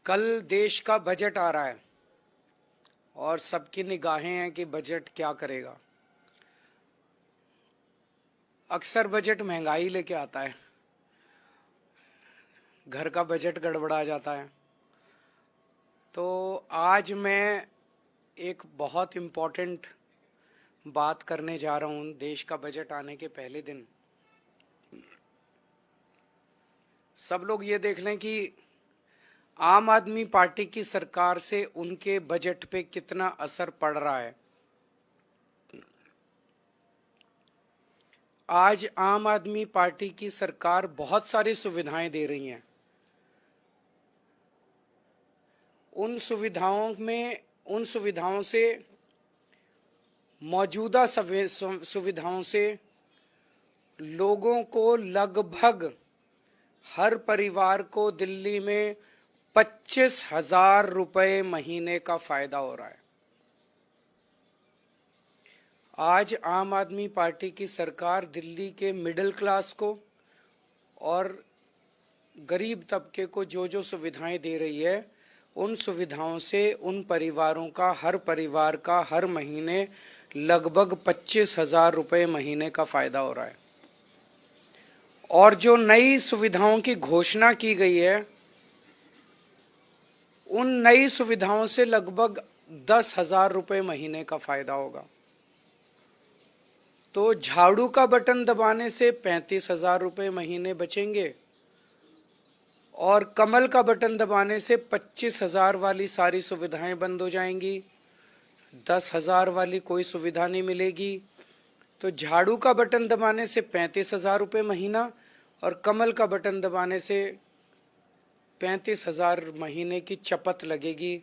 कल देश का बजट आ रहा है और सबकी निगाहें हैं कि बजट क्या करेगा। अक्सर बजट महंगाई लेके आता है, घर का बजट गड़बड़ा जाता है। तो आज मैं एक बहुत इम्पोर्टेंट बात करने जा रहा हूँ। देश का बजट आने के पहले दिन सब लोग ये देख लें कि आम आदमी पार्टी की सरकार से उनके बजट पे कितना असर पड़ रहा है। आज आम आदमी पार्टी की सरकार बहुत सारी सुविधाएं दे रही हैं। उन सुविधाओं से मौजूदा सुविधाओं से लोगों को लगभग हर परिवार को दिल्ली में 25,000 रुपए महीने का फायदा हो रहा है। आज आम आदमी पार्टी की सरकार दिल्ली के मिडिल क्लास को और गरीब तबके को जो जो सुविधाएं दे रही है, उन सुविधाओं से उन परिवारों का, हर परिवार का हर महीने लगभग 25,000 रुपए महीने का फायदा हो रहा है। और जो नई सुविधाओं की घोषणा की गई है, उन नई सुविधाओं से लगभग 10,000 रुपए महीने का फायदा होगा। तो झाड़ू का बटन दबाने से 35,000 रुपए महीने बचेंगे और कमल का बटन दबाने से 25,000 वाली सारी सुविधाएं बंद हो जाएंगी, 10,000 वाली कोई सुविधा नहीं मिलेगी। तो झाड़ू का बटन दबाने से 35,000 रुपये महीना और कमल का बटन दबाने से 35,000 महीने की चपत लगेगी।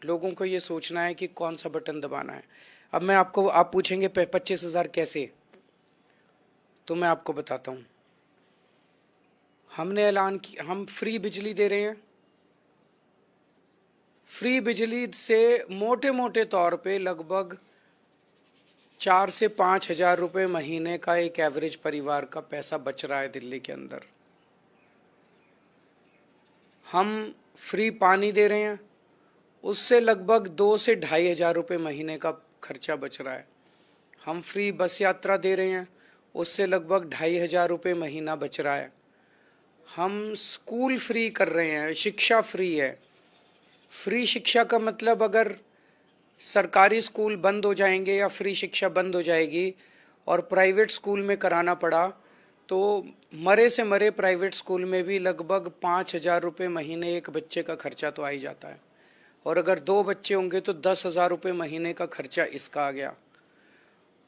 लोगों को ये सोचना है कि कौन सा बटन दबाना है। अब आप पूछेंगे 25,000 कैसे, तो मैं आपको बताता हूँ। हमने ऐलान किया, हम फ्री बिजली दे रहे हैं। फ्री बिजली से मोटे मोटे तौर पे लगभग 4 से 5,000 रुपये महीने का एक एवरेज परिवार का पैसा बच रहा है दिल्ली के अंदर। हम फ्री पानी दे रहे हैं, उससे लगभग 2 से 2,500 रुपये महीने का खर्चा बच रहा है। हम फ्री बस यात्रा दे रहे हैं, उससे लगभग 2,500 रुपये महीना बच रहा है। हम स्कूल फ्री कर रहे हैं, शिक्षा फ्री है। फ्री शिक्षा का मतलब अगर सरकारी स्कूल बंद हो जाएंगे या फ्री शिक्षा बंद हो जाएगी और प्राइवेट स्कूल में कराना पड़ा, तो मरे से मरे प्राइवेट स्कूल में भी लगभग 5,000 रुपये महीने एक बच्चे का खर्चा तो आ ही जाता है। और अगर 2 बच्चे होंगे तो 10,000 रुपये महीने का खर्चा इसका आ गया।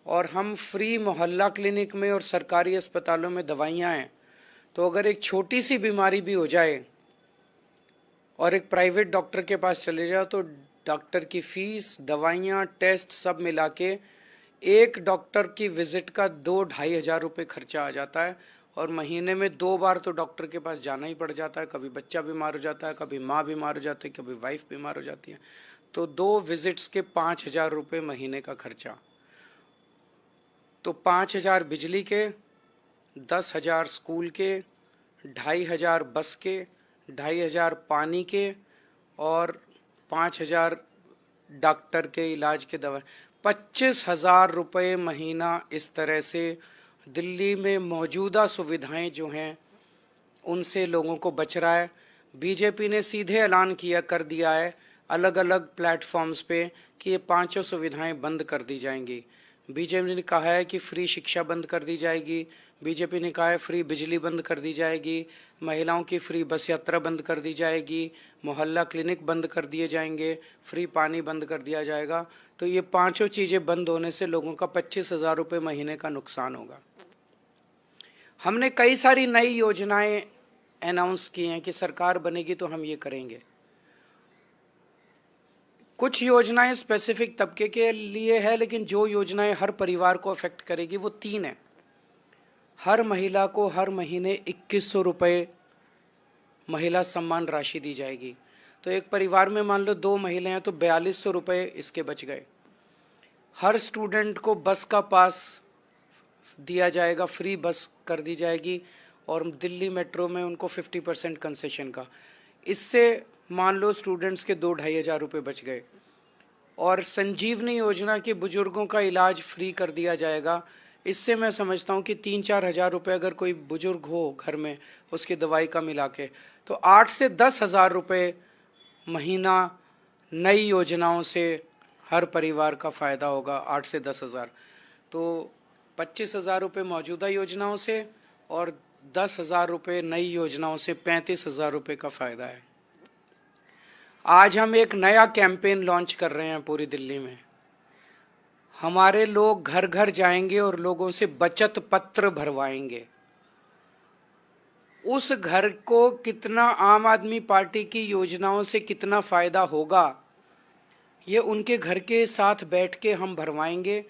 और हम फ्री मोहल्ला क्लिनिक में और सरकारी अस्पतालों में दवाइयाँ हैं, तो अगर एक छोटी सी बीमारी भी हो जाए और एक प्राइवेट डॉक्टर के पास चले जाओ तो डॉक्टर की फीस, दवाइयाँ, टेस्ट सब मिला के एक डॉक्टर की विजिट का 2-2,500 रुपये खर्चा आ जाता है। और महीने में 2 बार तो डॉक्टर के पास जाना ही पड़ जाता है। कभी बच्चा बीमार हो जाता है, कभी माँ बीमार हो जाती है, कभी वाइफ बीमार हो जाती है। तो 2 विजिट्स के 5,000 रुपये महीने का खर्चा। तो 5,000 बिजली के, 10,000 स्कूल के, 2,500 बस के, 2,500 पानी के और 5,000 डॉक्टर के इलाज के दवा, 25,000 रुपये महीना। इस तरह से दिल्ली में मौजूदा सुविधाएं जो हैं उनसे लोगों को बच रहा है। बीजेपी ने सीधे ऐलान कर दिया है अलग अलग प्लेटफॉर्म्स पे कि ये 5 सुविधाएं बंद कर दी जाएंगी। बीजेपी ने कहा है कि फ्री शिक्षा बंद कर दी जाएगी, बीजेपी ने कहा है फ्री बिजली बंद कर दी जाएगी, महिलाओं की फ्री बस यात्रा बंद कर दी जाएगी, मोहल्ला क्लिनिक बंद कर दिए जाएंगे, फ्री पानी बंद कर दिया जाएगा। तो ये 5 चीज़ें बंद होने से लोगों का 25,000 रुपये महीने का नुकसान होगा। हमने कई सारी नई योजनाएं अनाउंस की हैं कि सरकार बनेगी तो हम ये करेंगे। कुछ योजनाएं स्पेसिफिक तबके के लिए है, लेकिन जो योजनाएं हर परिवार को अफेक्ट करेगी वो 3 है। हर महिला को हर महीने 2,100 रुपये महिला सम्मान राशि दी जाएगी। तो एक परिवार में मान लो 2 महिलाएं हैं तो 4,200 रुपये इसके बच गए। हर स्टूडेंट को बस का पास दिया जाएगा, फ्री बस कर दी जाएगी और दिल्ली मेट्रो में उनको 50% कंसेशन का। इससे मान लो स्टूडेंट्स के 2-2,500 रुपये बच गए। और संजीवनी योजना के बुजुर्गों का इलाज फ्री कर दिया जाएगा। इससे मैं समझता हूँ कि 3-4 हज़ार रुपये अगर कोई बुजुर्ग हो घर में उसकी दवाई का मिला के, तो 8 से 10 हज़ार रुपये महीना नई योजनाओं से हर परिवार का फ़ायदा होगा। 8 से 10 हज़ार, तो 25 हज़ार रुपये मौजूदा योजनाओं से और 10 हज़ार रुपये नई योजनाओं से 35 हज़ार रुपये का फ़ायदा है। आज हम एक नया कैंपेन लॉन्च कर रहे हैं पूरी दिल्ली में। हमारे लोग घर घर जाएंगे और लोगों से बचत पत्र भरवाएंगे। उस घर को कितना आम आदमी पार्टी की योजनाओं से कितना फ़ायदा होगा, ये उनके घर के साथ बैठ के हम भरवाएंगे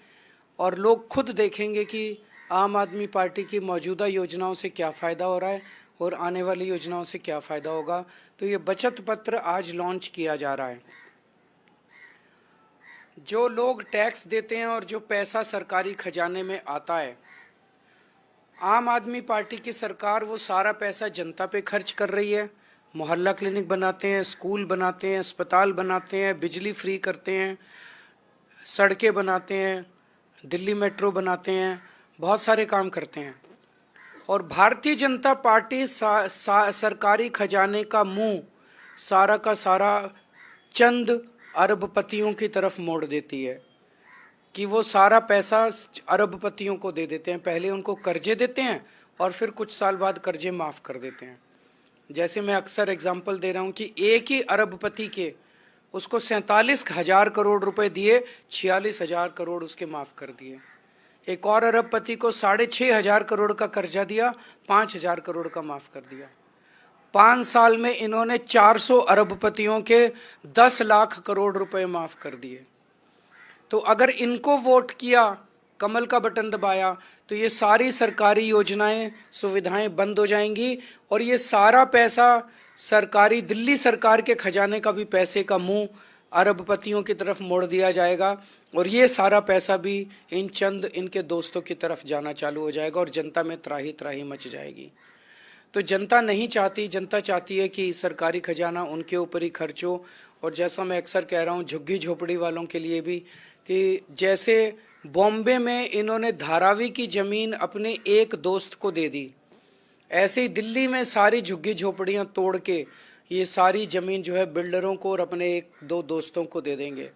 और लोग खुद देखेंगे कि आम आदमी पार्टी की मौजूदा योजनाओं से क्या फ़ायदा हो रहा है और आने वाली योजनाओं से क्या फ़ायदा होगा। तो ये बचत पत्र आज लॉन्च किया जा रहा है। जो लोग टैक्स देते हैं और जो पैसा सरकारी खजाने में आता है, आम आदमी पार्टी की सरकार वो सारा पैसा जनता पे खर्च कर रही है। मोहल्ला क्लिनिक बनाते हैं, स्कूल बनाते हैं, अस्पताल बनाते हैं, बिजली फ्री करते हैं, सड़कें बनाते हैं, दिल्ली मेट्रो बनाते हैं, बहुत सारे काम करते हैं। और भारतीय जनता पार्टी सरकारी खजाने का मुंह सारा का सारा चंद अरबपतियों की तरफ मोड़ देती है कि वो सारा पैसा अरबपतियों को दे देते हैं। पहले उनको कर्जे देते हैं और फिर कुछ साल बाद कर्जे माफ़ कर देते हैं। जैसे मैं अक्सर एग्जांपल दे रहा हूँ कि एक ही अरबपति के उसको 47,000 करोड़ रुपए दिए, 46,000 करोड़ उसके माफ़ कर दिए। एक और अरबपति को 6,500 करोड़ का कर्जा दिया, 5,000 करोड़ का माफ़ कर दिया। 5 साल में इन्होंने 400 अरबपतियों के 10 लाख करोड़ रुपए माफ़ कर दिए। तो अगर इनको वोट किया, कमल का बटन दबाया, तो ये सारी सरकारी योजनाएं सुविधाएं बंद हो जाएंगी और ये सारा पैसा सरकारी दिल्ली सरकार के खजाने का भी पैसे का मुंह अरबपतियों की तरफ मोड़ दिया जाएगा और ये सारा पैसा भी इन चंद इनके दोस्तों की तरफ जाना चालू हो जाएगा और जनता में त्राही त्राही मच जाएगी। तो जनता नहीं चाहती, जनता चाहती है कि सरकारी खजाना उनके ऊपर ही खर्च हो। और जैसा मैं अक्सर कह रहा हूँ झुग्गी झोपड़ी वालों के लिए भी, कि जैसे बॉम्बे में इन्होंने धारावी की ज़मीन अपने एक दोस्त को दे दी, ऐसे ही दिल्ली में सारी झुग्गी झोपड़ियाँ तोड़ के ये सारी ज़मीन जो है बिल्डरों को और अपने 1-2 दोस्तों को दे देंगे।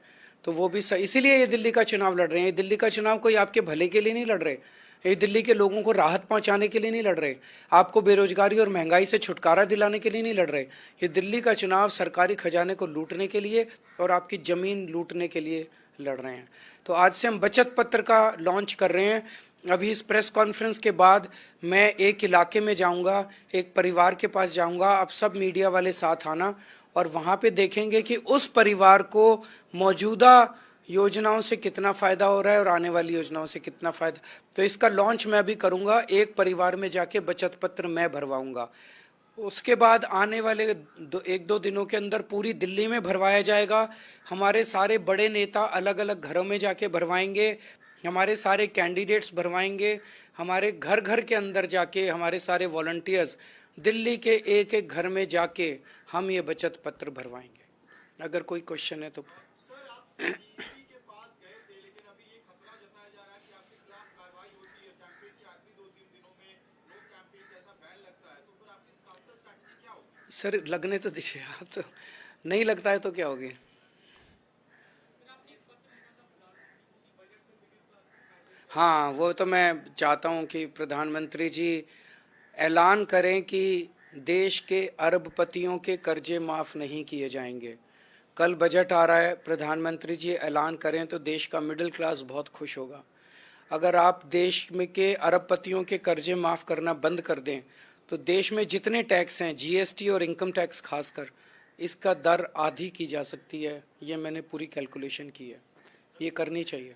तो वो भी इसीलिए ये दिल्ली का चुनाव लड़ रहे हैं। दिल्ली का चुनाव कोई आपके भले के लिए नहीं लड़ रहे, ये दिल्ली के लोगों को राहत पहुंचाने के लिए नहीं लड़ रहे, आपको बेरोजगारी और महंगाई से छुटकारा दिलाने के लिए नहीं लड़ रहे। ये दिल्ली का चुनाव सरकारी खजाने को लूटने के लिए और आपकी ज़मीन लूटने के लिए लड़ रहे हैं। तो आज से हम बचत पत्र का लॉन्च कर रहे हैं। अभी इस प्रेस कॉन्फ्रेंस के बाद मैं एक इलाके में जाऊंगा, एक परिवार के पास जाऊंगा। आप सब मीडिया वाले साथ आना और वहाँ पे देखेंगे कि उस परिवार को मौजूदा योजनाओं से कितना फ़ायदा हो रहा है और आने वाली योजनाओं से कितना फ़ायदा। तो इसका लॉन्च मैं भी करूँगा, एक परिवार में जाके बचत पत्र मैं भरवाऊँगा। उसके बाद आने वाले 1-2 दिनों के अंदर पूरी दिल्ली में भरवाया जाएगा। हमारे सारे बड़े नेता अलग अलग घरों में जाके भरवाएंगे, हमारे सारे कैंडिडेट्स भरवाएंगे, हमारे घर घर के अंदर जाके हमारे सारे वॉलंटियर्स दिल्ली के एक एक घर में जाके हम ये बचत पत्र भरवाएंगे। अगर कोई क्वेश्चन है तो। सर लगने तो दीजिए, आप तो नहीं लगता है तो क्या होगी। हाँ, वो तो मैं चाहता हूँ कि प्रधानमंत्री जी ऐलान करें कि देश के अरबपतियों के कर्जे माफ़ नहीं किए जाएंगे। कल बजट आ रहा है, प्रधानमंत्री जी ऐलान करें तो देश का मिडिल क्लास बहुत खुश होगा। अगर आप देश में के अरबपतियों के कर्जे माफ़ करना बंद कर दें तो देश में जितने टैक्स हैं, जीएसटी और इनकम टैक्स खासकर, इसका दर आधी की जा सकती है। ये मैंने पूरी कैलकुलेशन की है, ये करनी चाहिए।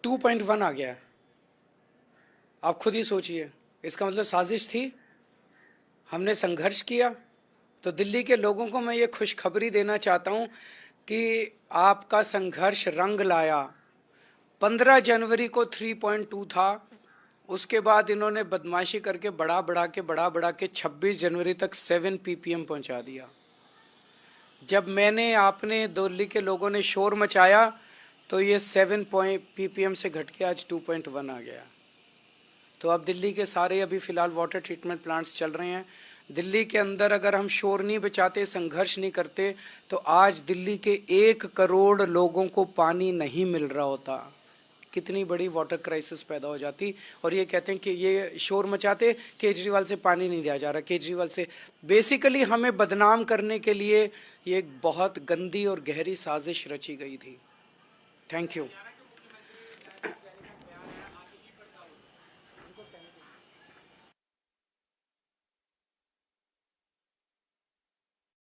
2.1 आ गया है, आप खुद ही सोचिए। इसका मतलब साजिश थी, हमने संघर्ष किया। तो दिल्ली के लोगों को मैं ये खुशखबरी देना चाहता हूँ कि आपका संघर्ष रंग लाया। 15 जनवरी को 3.2 था, उसके बाद इन्होंने बदमाशी करके बढ़ा के 26 जनवरी तक 7 ppm पहुंचा दिया। जब मैंने आपने दिल्ली के लोगों ने शोर मचाया तो ये 7 ppm से घट के आज 2.1 आ गया। तो अब दिल्ली के सारे अभी फ़िलहाल वाटर ट्रीटमेंट प्लांट्स चल रहे हैं। दिल्ली के अंदर अगर हम शोर नहीं बचाते, संघर्ष नहीं करते, तो आज दिल्ली के 1 करोड़ लोगों को पानी नहीं मिल रहा होता। कितनी बड़ी वाटर क्राइसिस पैदा हो जाती। और ये कहते हैं कि ये शोर मचाते, केजरीवाल से पानी नहीं दिया जा रहा, केजरीवाल से। बेसिकली हमें बदनाम करने के लिए ये एक बहुत गंदी और गहरी साजिश रची गई थी। Thank you.